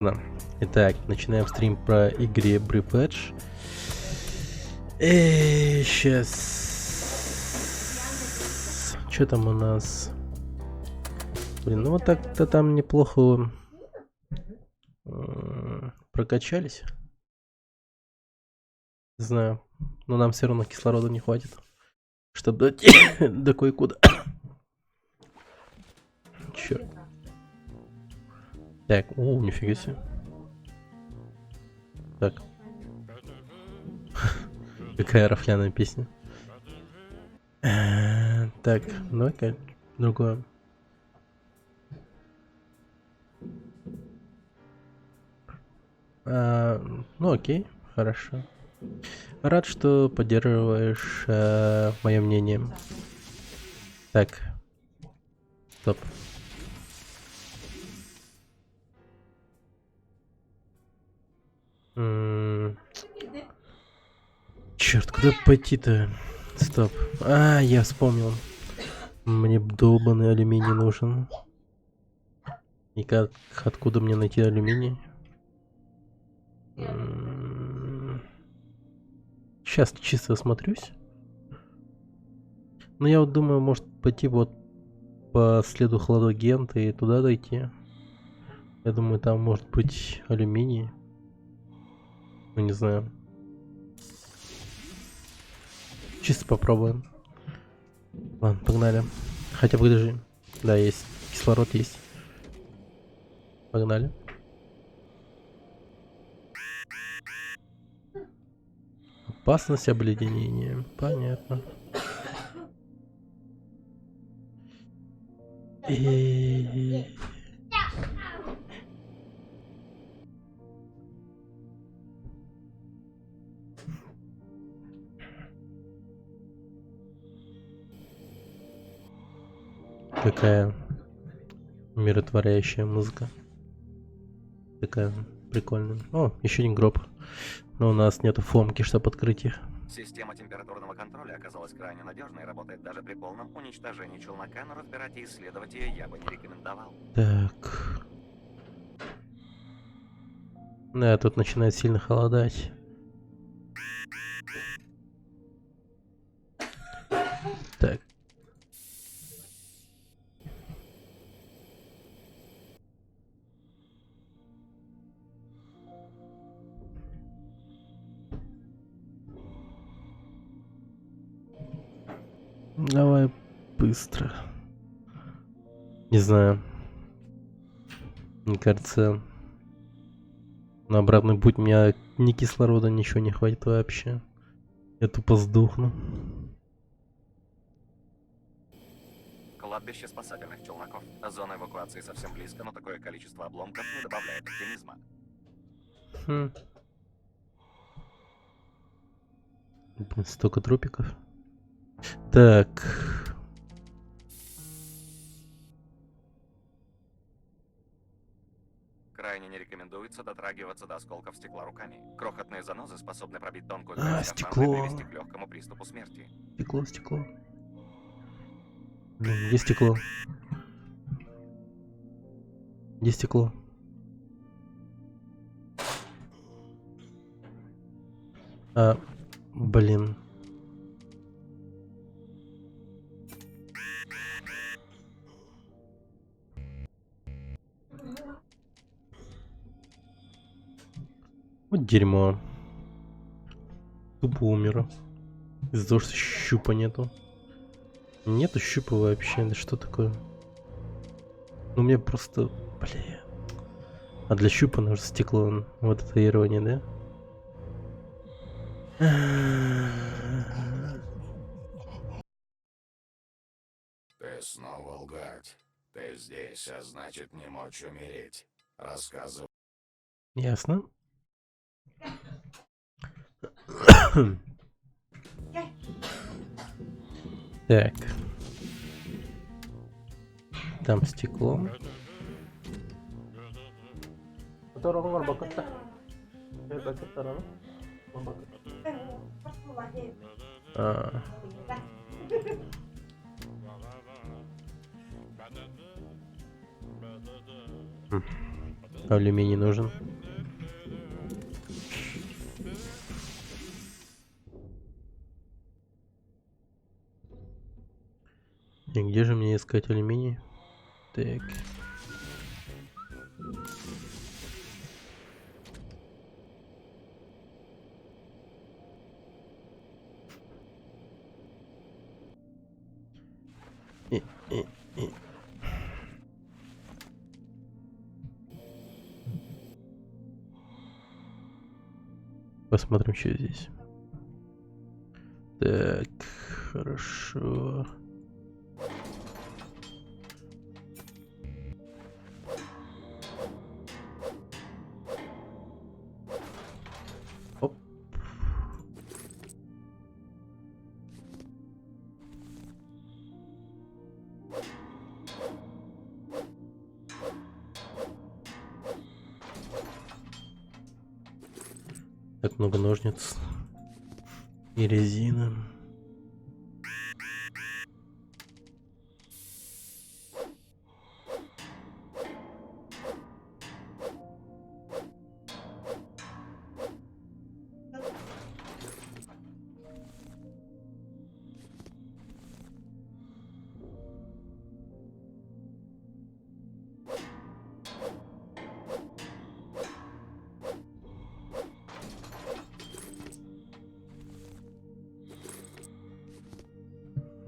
Да. Итак, начинаем стрим про игре Brief Edge. Сейчас. Что там у нас? Блин, ну вот так-то там неплохо прокачались. Не знаю. Но нам все равно кислорода не хватит, чтобы дойти до кое-куда. Черт. Так, нифига себе. Так. Какая рафляная песня. Так, давай-ка другое. Ну окей, хорошо. Рад, что поддерживаешь мое мнение. Так. Стоп. Черт, куда пойти-то? Стоп. Я вспомнил. Мне долбанный алюминий нужен. И как, откуда мне найти алюминий? Сейчас чисто осмотрюсь. Ну, я вот думаю, может пойти вот по следу хладагента и туда дойти. Я думаю, там может быть алюминий. Ну, не знаю. Чисто попробуем. Ладно, погнали. Хотя подожди. Да, есть. Кислород есть. Погнали. Опасность обледенения. Понятно. И... Какая умиротворяющая музыка. Такая прикольная. О, еще один гроб. Но у нас нету фомки, чтобы открыть их. Система температурного контроля оказалась крайне надежной и работает даже при полном уничтожении челнока, но разбирать и исследовать ее я бы не рекомендовал. Так. Да, тут начинает сильно холодать. Так. Давай быстро. Не знаю. Мне кажется, на обратный путь у меня ни кислорода, ничего не хватит вообще. Я тупо сдохну. Кладбище спасательных челноков. Зона эвакуации совсем близко, но такое количество обломков не добавляет оптимизма. Блин, столько трупиков. Так. Крайне не рекомендуется дотрагиваться до осколков стекла руками. Крохотные занозы способны пробить тонкую ткань скафандра и Стекло. привести к легкому приступу смерти. Стекло. Блин, где стекло? Где стекло? Блин. Вот дерьмо. Тупо умер. Из-за того, что щупа нету. Нету щупа вообще. Да что такое? Ну мне просто... Бля. А для щупа нужно стекло. Вот это ирония, да? Ты снова лгать. Ты здесь, а значит не мочь умереть. Рассказывай. Ясно. Так. Там стекло. Алюминий нужен. И где же мне искать алюминий? Так. И, и, и. Посмотрим, что здесь. Так, хорошо. Оп. Так много ножниц и резина.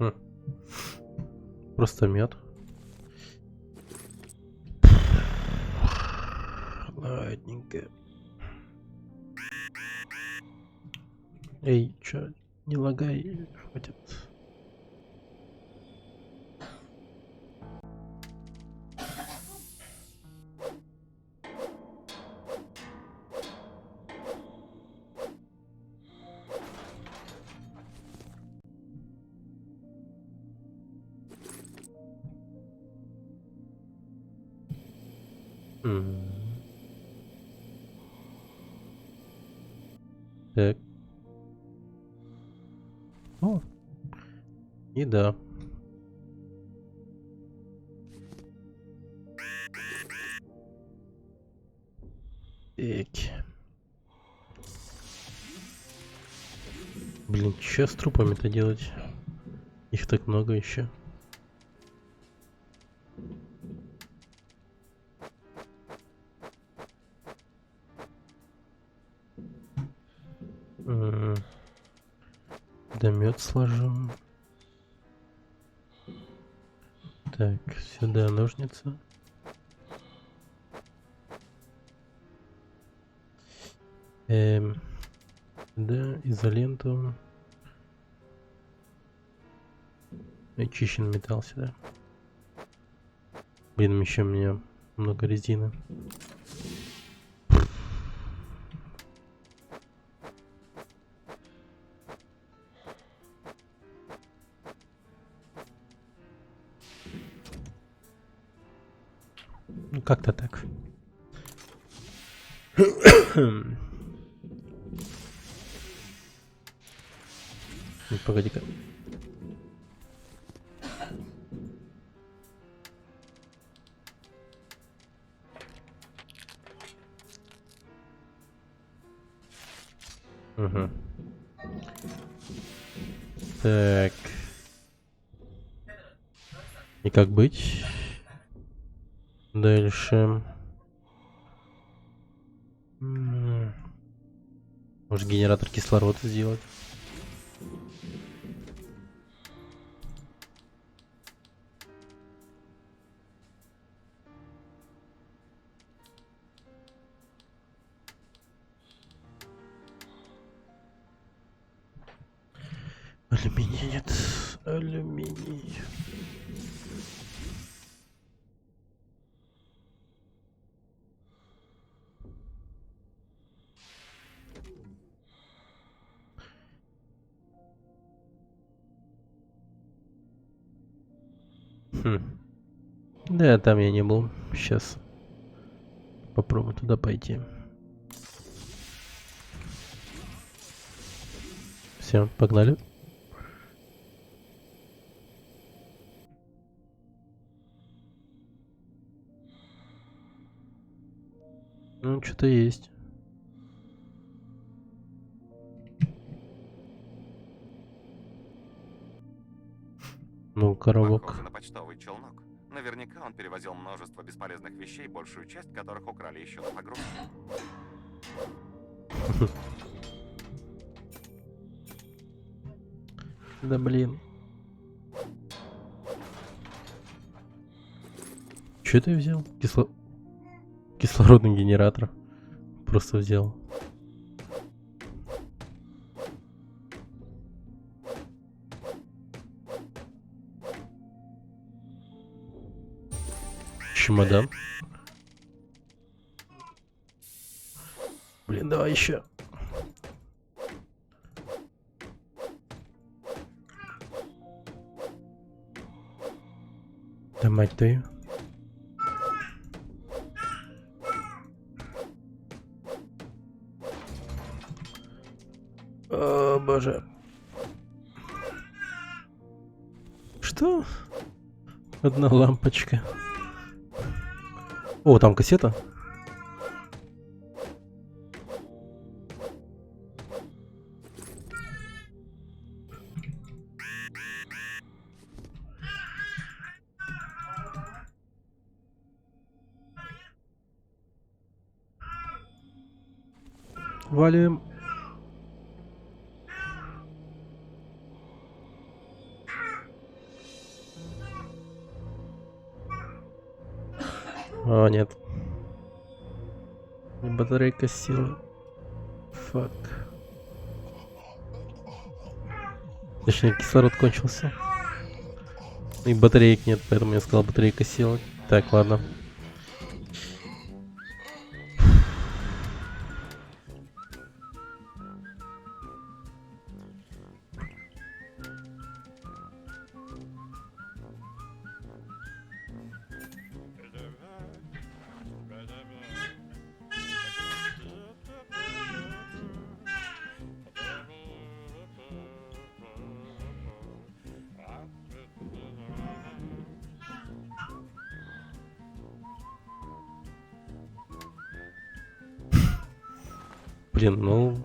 Хм. Просто мед. Ладненько. Эй, чё, не лагай, хватит. М. Так. О, и да. Так. Блин, что с трупами-то делать? Их так много еще. Да мед сложу. Так, сюда ножницы. Да, изоленту. Очищенный металл сюда. Блин, еще у меня много резины. Ну, как-то так. Ну, погоди-ка. Угу. Так. И как быть? Дальше. Может, генератор кислорода сделать? Алюминия нет. Алюминий. Хм. Да, там я не был. Сейчас попробую туда пойти. Все, погнали. Ну, что-то есть. Ну, коробок. Похоже на почтовый челнок. Наверняка он перевозил множество бесполезных вещей, большую часть которых украли еще на погрузке. Да блин. Че ты взял? Кислородный генератор. Просто взял. Чемодан. Блин, давай еще. Да мать твою. О, боже. Что? Одна лампочка. О, там кассета. Валим. О, нет. И батарейка силы. Фак. Точнее, кислород кончился. И батареек нет, поэтому я сказал батарейка силы. Так, ладно. Блин, ну...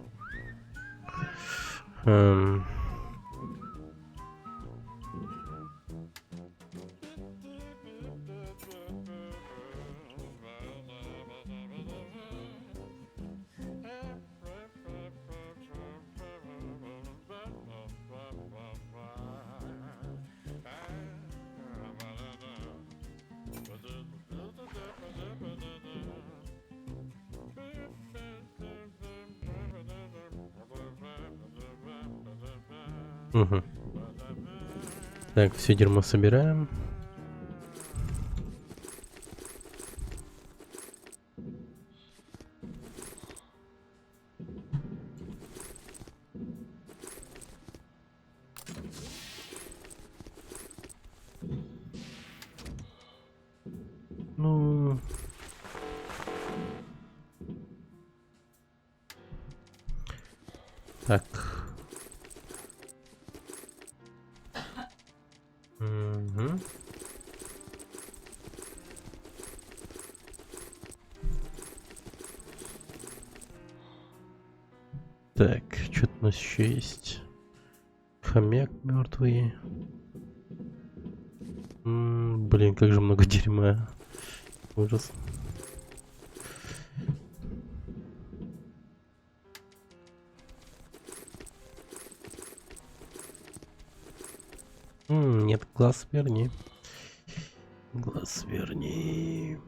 Угу. Так, все дерьмо собираем. Ну... Так. Угу. Так, что-то у нас еще есть. Хомяк мертвый. Блин, как же много дерьма. Ужас. Нет, глаз верни. Глаз верни.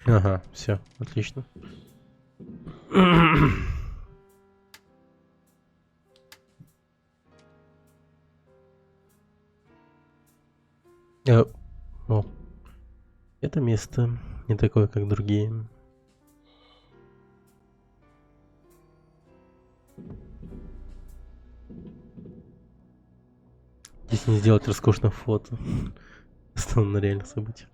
Ага, все, отлично. О, Это место не такое, как другие. Здесь не сделать роскошное фото. Основано на реальных событиях.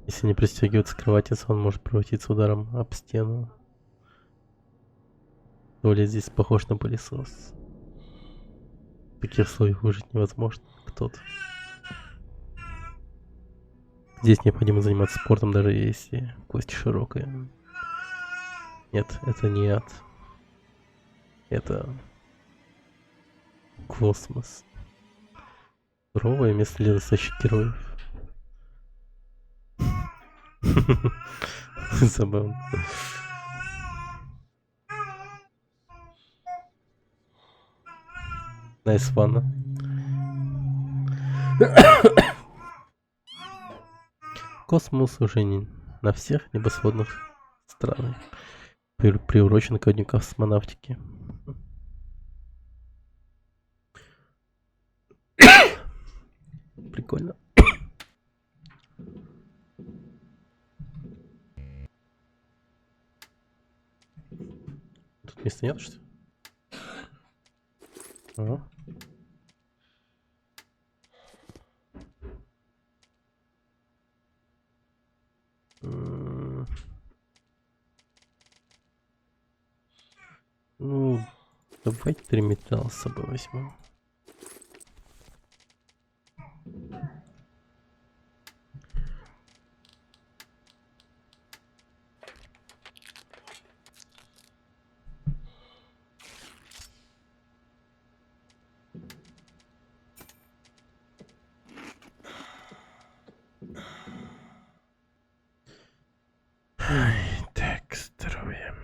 Если не пристегиваться к кровати, он может превратиться ударом об стену. Туалет здесь похож на пылесос. В таких условиях выжить невозможно. Кто-то. Здесь необходимо заниматься спортом, даже если кость широкая. Нет, это не ад. Это космос. Суровое место для настоящих героев. Забавно. Nice fun. Космос уже не на всех небосводных странах приурочен ко дню космонавтики. Прикольно. Тут места нет, что ли? Ага. Ну, давайте 3 металла с собой возьму. Так, здоровье.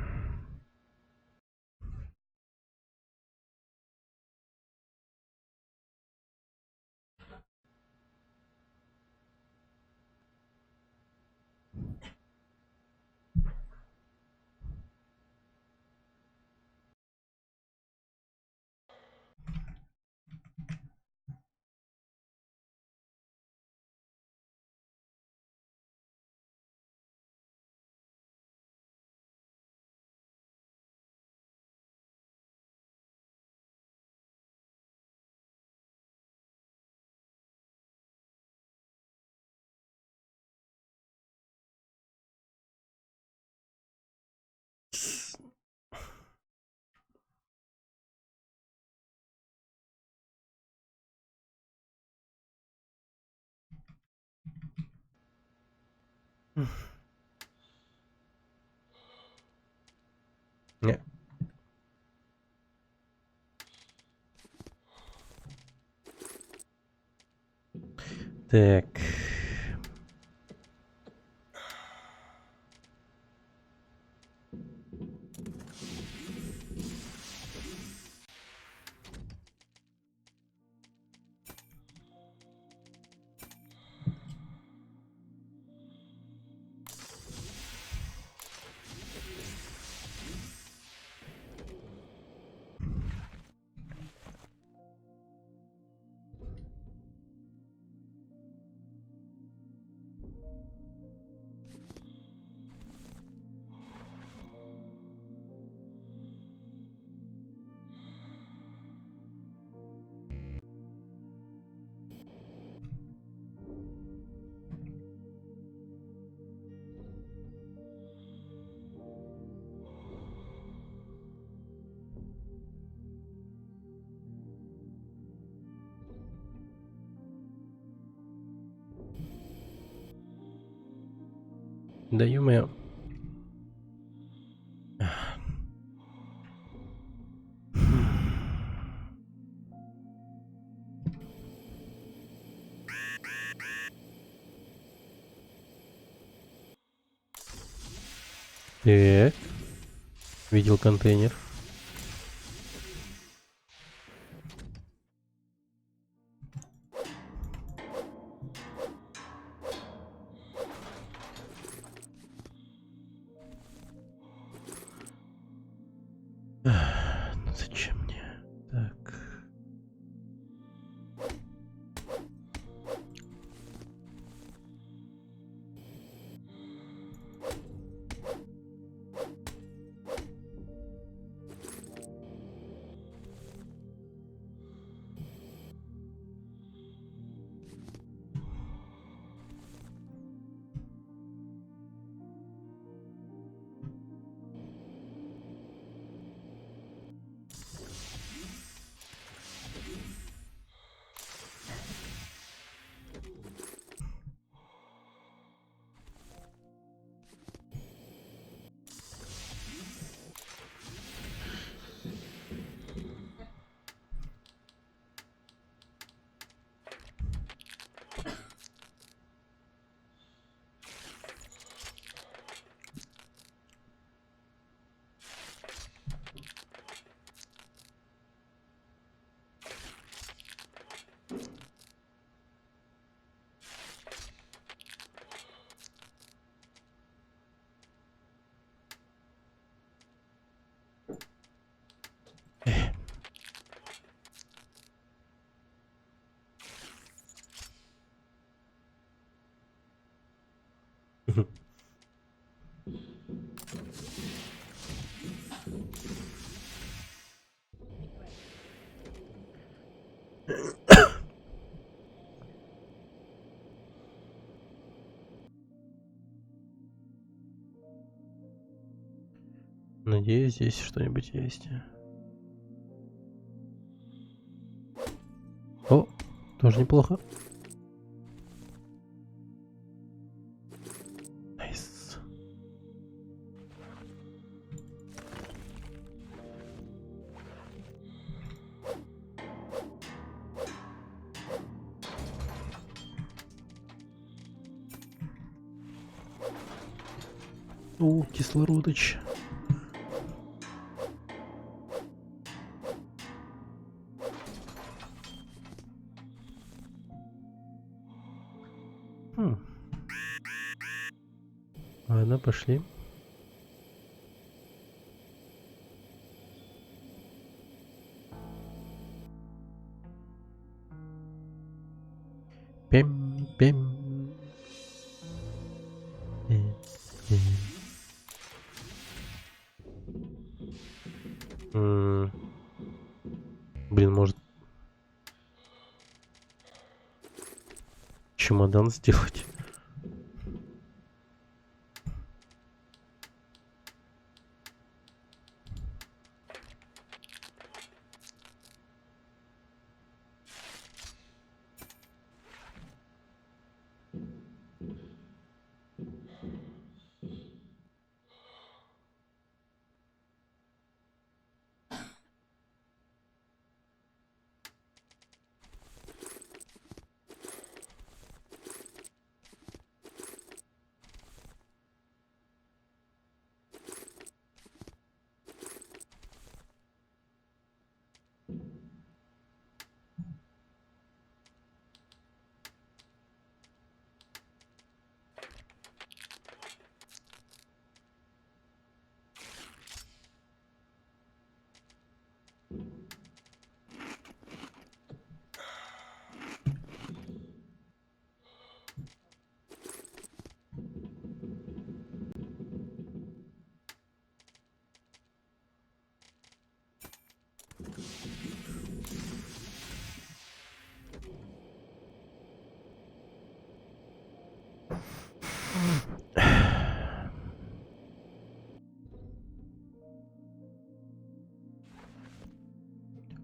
Не. Так. Да ё-моё. Так. Видел контейнер. Ну зачем мне? Так. Надеюсь, здесь что-нибудь есть. О, тоже неплохо. Найс. О, кислородыч. Хм. Ладно, пошли. Пем-пем. Блин, может чемодан сделать?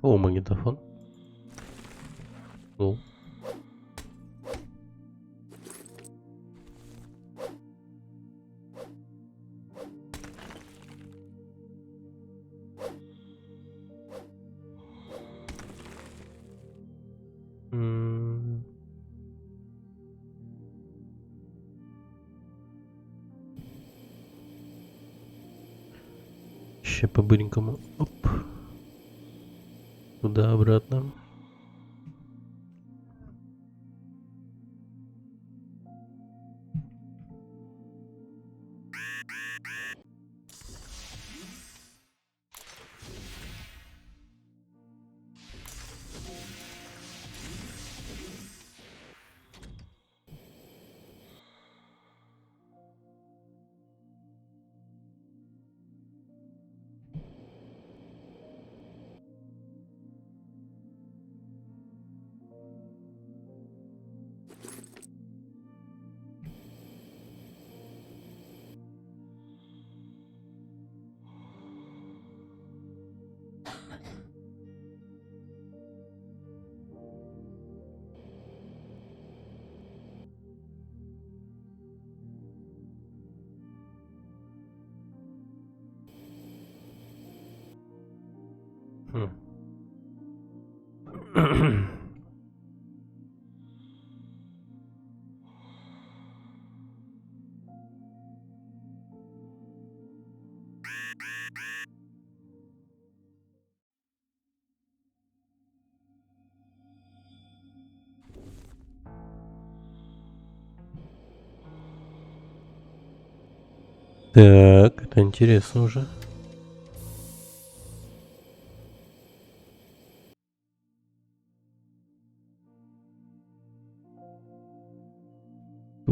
О, магнитофон. Лол. М. Ща по-быренькому. Оп. Туда-обратно. Хм. Так, это интересно уже.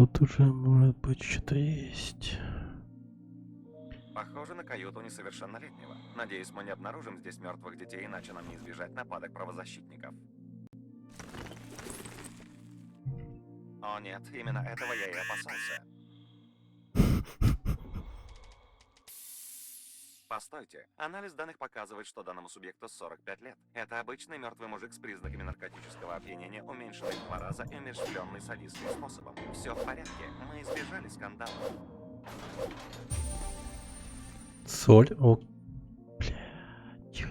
тут уже может быть что-то есть. Похоже на каюту несовершеннолетнего. Надеюсь, мы не обнаружим здесь мертвых детей, иначе нам не избежать нападок правозащитников. О нет, именно этого я и опасался. Постойте, анализ данных показывает, что данному субъекту 45 лет. Это обычный мертвый мужик с признаками наркотического опьянения, уменьшенный в 2 раза и умерщвленный садистским способом. Все в порядке, мы избежали скандала. Соль. О, бля. Тихо.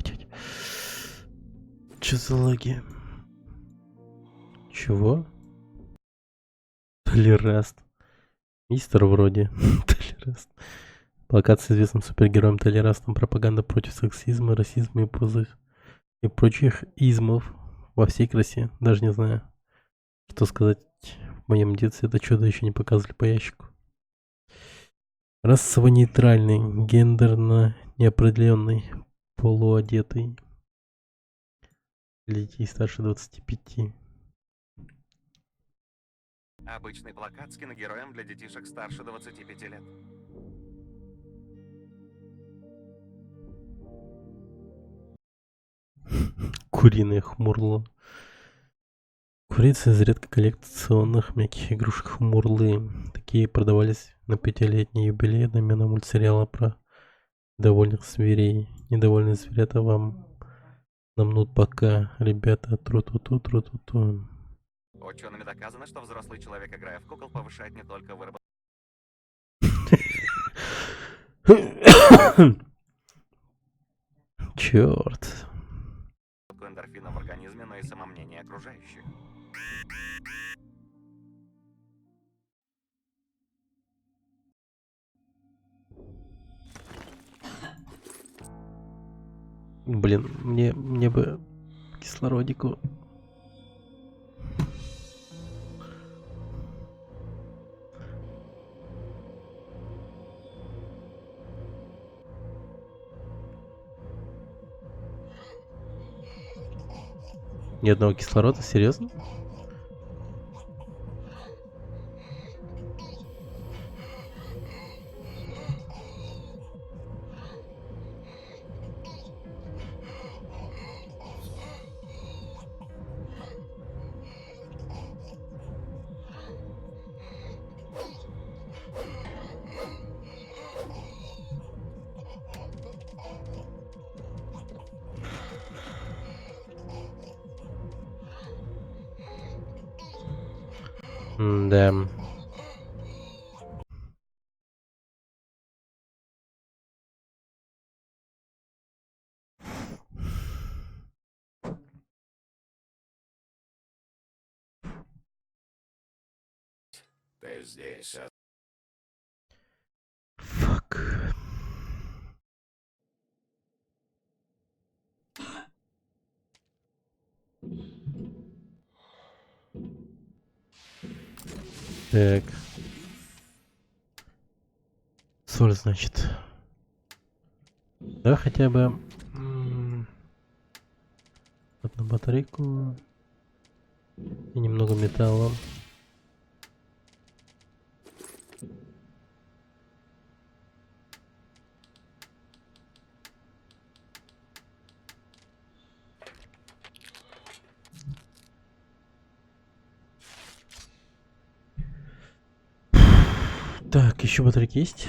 Че за лаги? Чего? Толераст. Мистер вроде. Толераст. Плакат с известным супергероем Толерастом. Пропаганда против сексизма, расизма и прочих измов во всей красе. Даже не знаю, что сказать. В моем детстве это чудо еще не показывали по ящику. Расово-нейтральный, гендерно неопределенный, полуодетый. Для детей старше 25. Обычный плакат с киногероем для детишек старше 25 лет. Куриное хмурло. Курица из редко коллекционных мягких игрушек хмурлы. Такие продавались на 5-летний юбилей одноименного мультсериала про довольных зверей. Недовольные зверята вам намнут пока. Ребята, тру-ту-ту. Учеными доказано, что взрослый человек, играя в кукол, повышает не только выработку Черт. эндорфина в организме, но и самомнение окружающих. Блин, мне бы кислородику. Ни одного кислорода, серьезно? Да. Ты здесь, Фак. Так. Соль, значит. Да, хотя бы одну батарейку и немного металла. Так, еще батарейки есть?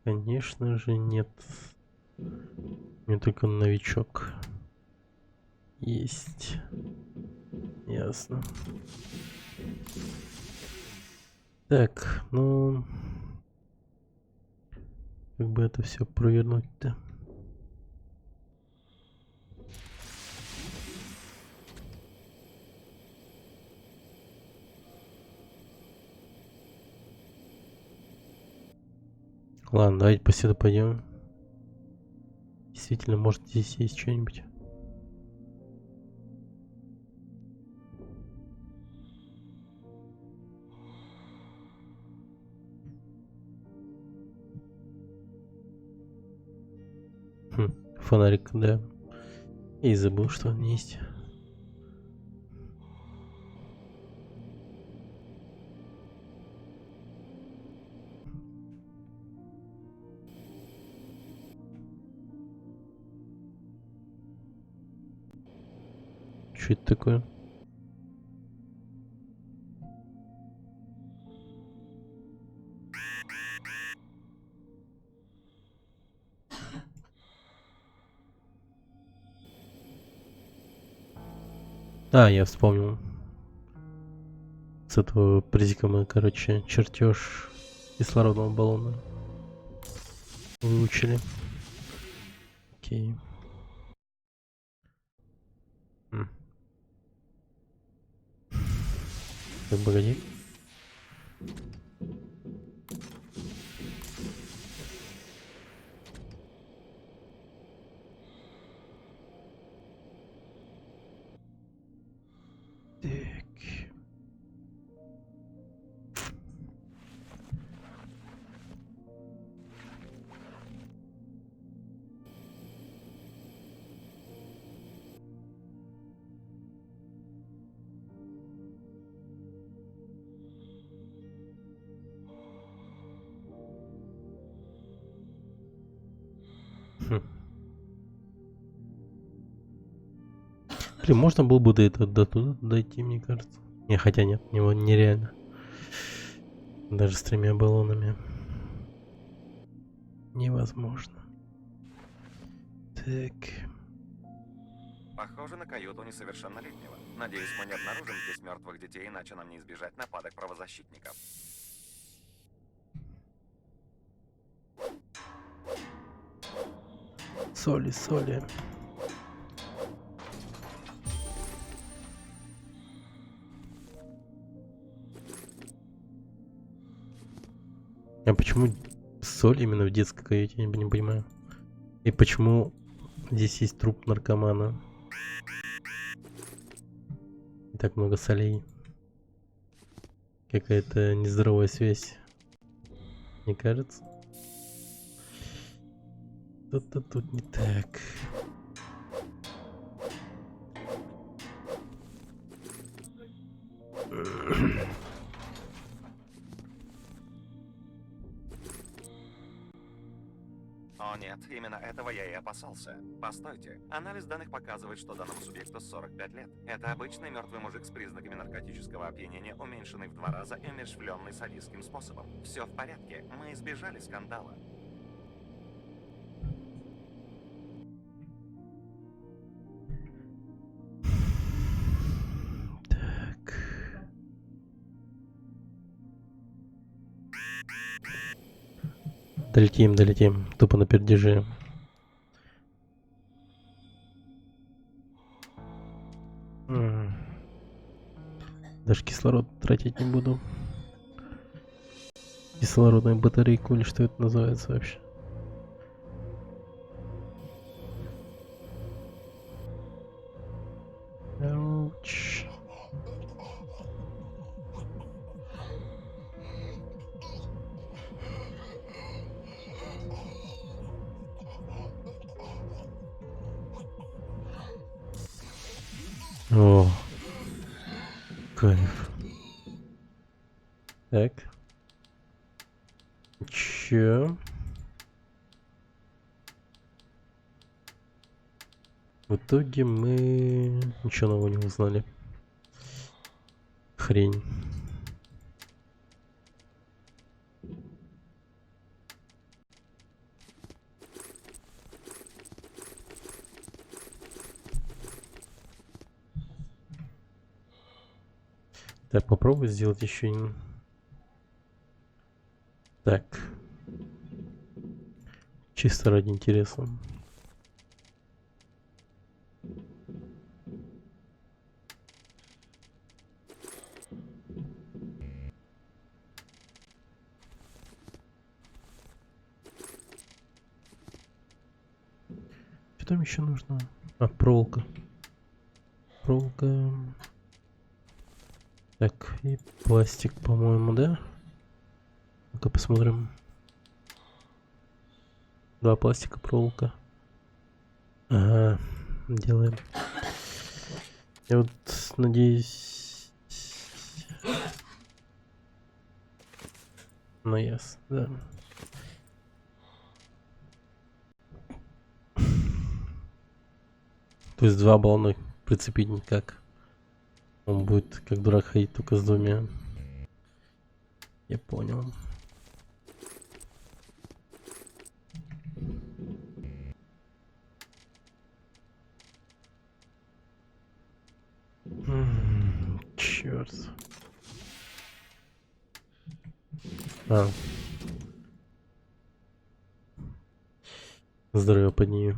Конечно же нет. У меня только новичок. Есть. Ясно. Так, ну... Как бы это все провернуть-то? Ладно, давайте по седу пойдем. Действительно, может здесь есть что-нибудь. Фонарик, да. И забыл, что он есть. Что это такое? А, я вспомнил. С этого призика мы, короче, чертеж кислородного баллона выучили. Окей. Так, погоди. Так. Хм. Блин, можно было бы до туда дойти, мне кажется. Не, хотя нет, него нереально. Даже с 3 баллонами. Невозможно. Так. Похоже на каюту несовершеннолетнего. Надеюсь, мы не обнаружим здесь мертвых детей, иначе нам не избежать нападок правозащитников. Соли, соли. А почему соль именно в детской каюте, я не понимаю. И почему здесь есть труп наркомана? И так много солей. Какая-то нездоровая связь. Не кажется? Что-то тут не так. О нет, именно этого я и опасался. Постойте, анализ данных показывает, что данному субъекту 45 лет. Это обычный мертвый мужик с признаками наркотического опьянения, уменьшенный в 2 раза и умерщвленный садистским способом. Все в порядке, мы избежали скандала. Так. Долетим, долетим. Тупо на пердеже. Даже кислород тратить не буду. Кислородная батарейка, или что это называется вообще? Ауч. О, кайф. Так. Чё? В итоге мы ничего нового не узнали. Хрень. Так, попробуй сделать еще один. Так. Чисто ради интереса. Что там еще нужно? А, проволока. Проволока. Так, и пластик, по-моему, да? Ну-ка посмотрим. 2 пластика, проволока. Ага, делаем. Я вот надеюсь... Ну, ясно, да. То есть 2 баллона прицепить никак. Он будет как дурак ходить только с двумя. Я понял. Черт. А. Здорово под нее.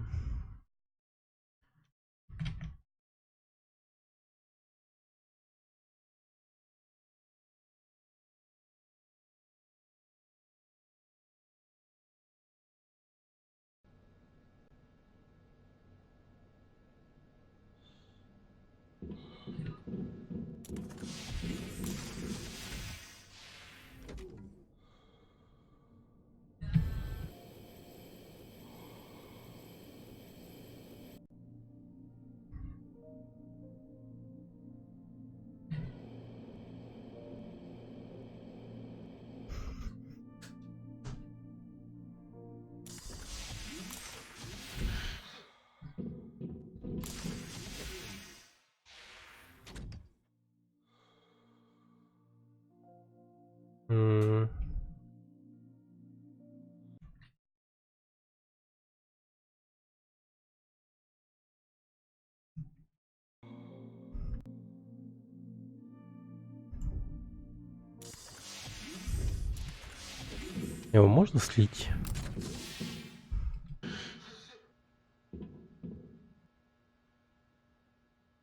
Его можно слить?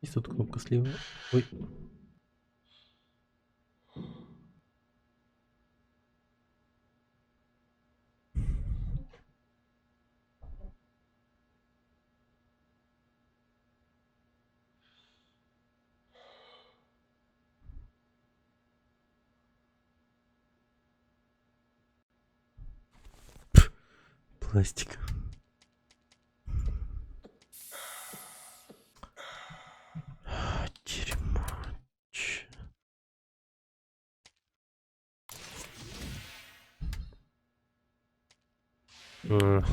Есть тут кнопка слива? Ой. Пластик. Дерьмо. Ах.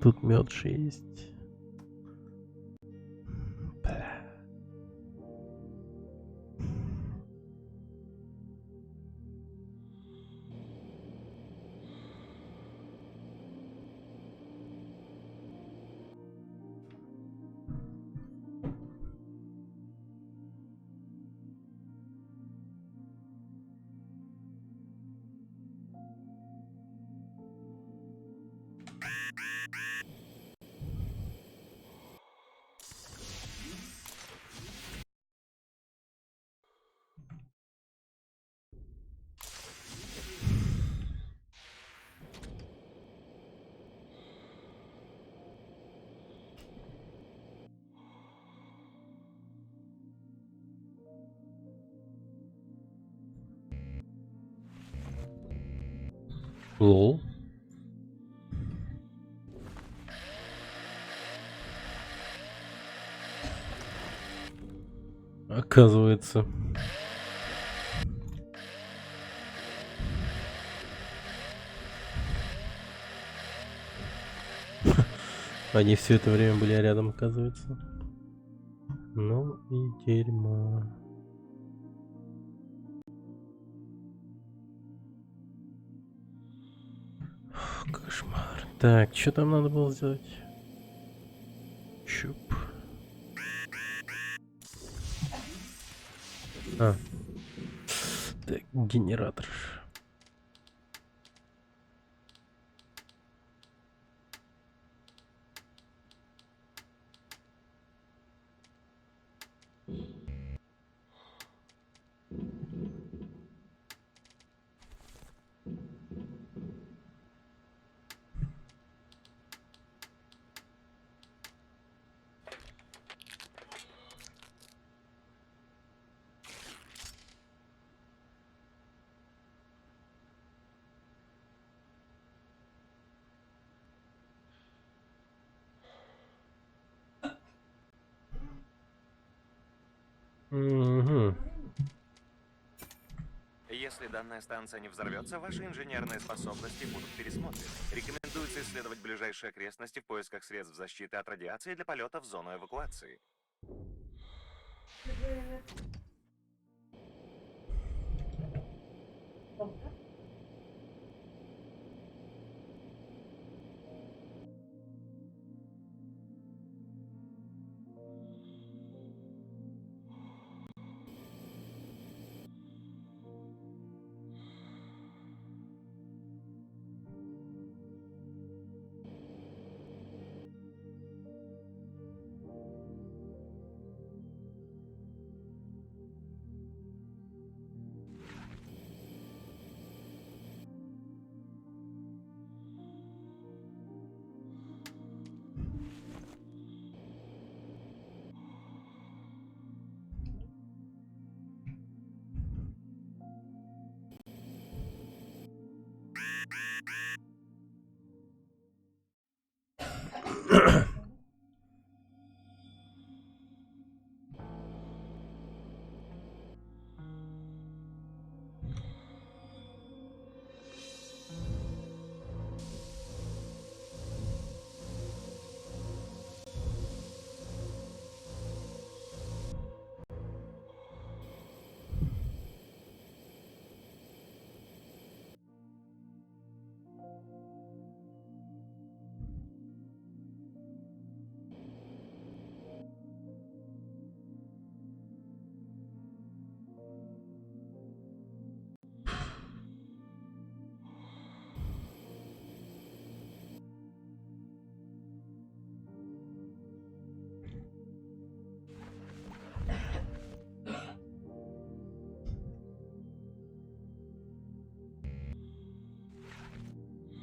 Тут мед же есть. Бля. Лол. Оказывается. Они все это время были рядом, оказывается. Ну и дерьмо. Фу, кошмар. Так, что там надо было сделать? Чуп. А. Так, генератор. Если данная станция не взорвется, ваши инженерные способности будут пересмотрены. Рекомендуется исследовать ближайшие окрестности в поисках средств защиты от радиации для полета в зону эвакуации.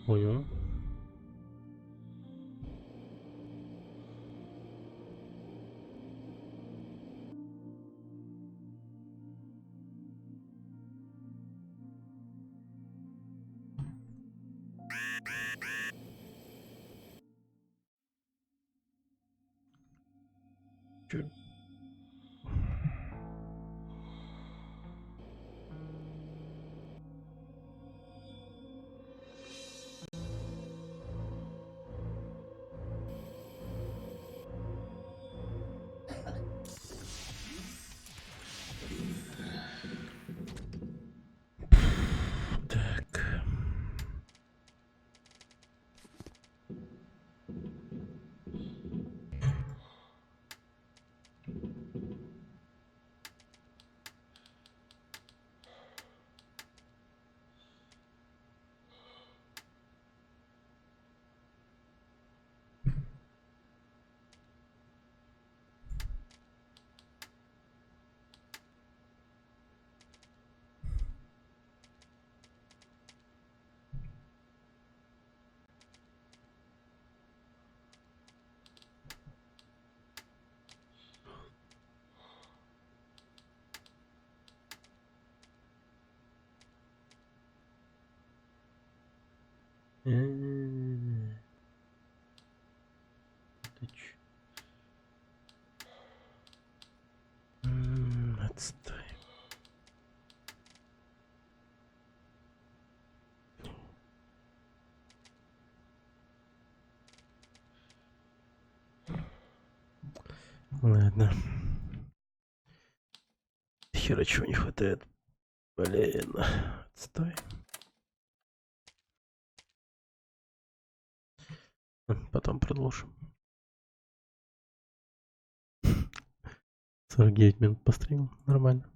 Понял. Чё? Так. Это чё? Отстой. Ладно. Хера чего не хватает. Блин. Отстой. Потом продолжим. 49 минут постримил. Нормально.